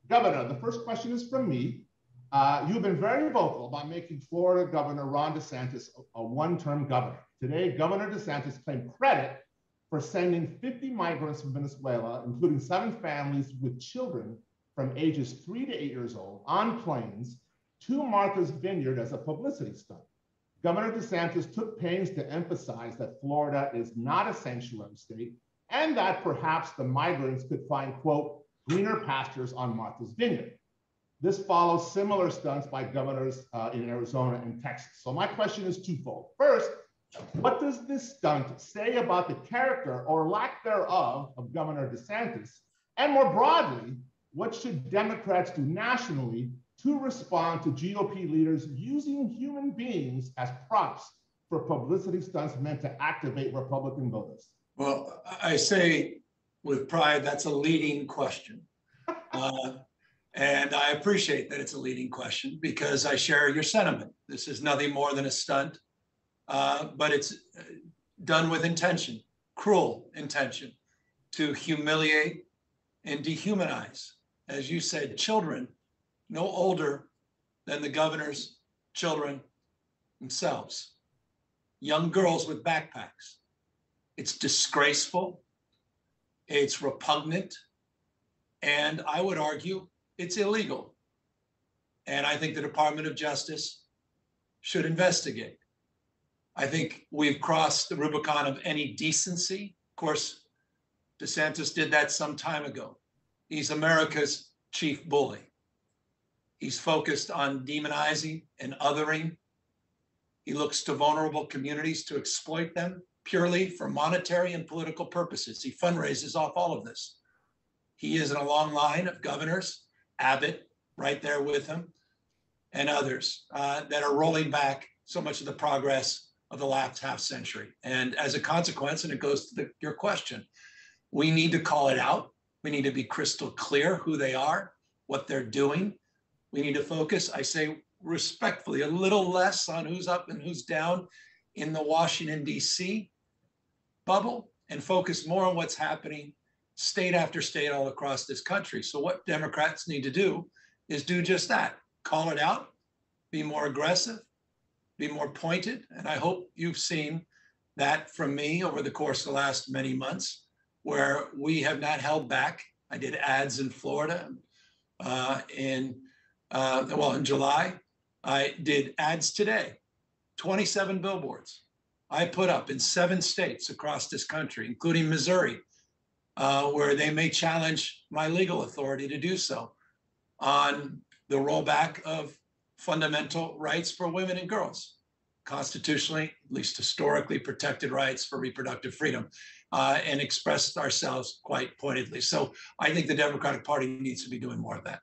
Governor, the first question is from me. You've been very vocal about making Florida Governor Ron DeSantis a one-term governor. Today, Governor DeSantis claimed credit for sending 50 migrants from Venezuela, including 7 families with children from ages 3 to 8 years old, on planes to Martha's Vineyard as a publicity stunt. Governor DeSantis took pains to emphasize that Florida is not a sanctuary state and that perhaps the migrants could find, quote, greener pastures on Martha's Vineyard. This follows similar stunts by governors in Arizona and Texas. So my question is twofold. First, what does this stunt say about the character or lack thereof of Governor DeSantis? And more broadly, what should Democrats do nationally to respond to GOP leaders using human beings as props for publicity stunts meant to activate Republican voters? Well, I say with pride, that's a leading question. And I appreciate that it's a leading question because I share your sentiment. This is nothing more than a stunt, but it's done with intention, cruel intention, to humiliate and dehumanize, as you said, children no older than the governor's children themselves, young girls with backpacks. It's disgraceful, it's repugnant, and I would argue it's illegal. And I think the Department of Justice should investigate. I think we've crossed the Rubicon of any decency. Of course, DeSantis did that some time ago. He's America's chief bully. He's focused on demonizing and othering. He looks to vulnerable communities to exploit them purely for monetary and political purposes. He fundraises off all of this. He is in a long line of governors, Abbott right there with him, and others that are rolling back so much of the progress of the last half century. And as a consequence, and it goes to your question, we need to call it out. We need to be crystal clear who they are, what they're doing. We need to focus, I say respectfully, a little less on who's up and who's down in the Washington, D.C. bubble and focus more on what's happening state after state all across this country. So what Democrats need to do is do just that. Call it out, be more aggressive, be more pointed. And I hope you've seen that from me over the course of the last many months, where we have not held back. I did ads in Florida in July. I did ads today, 27 billboards I put up in 7 states across this country, including Missouri, where they may challenge my legal authority to do so on the rollback of fundamental rights for women and girls, constitutionally, at least historically protected rights for reproductive freedom, and expressed ourselves quite pointedly. So I think the Democratic Party needs to be doing more of that.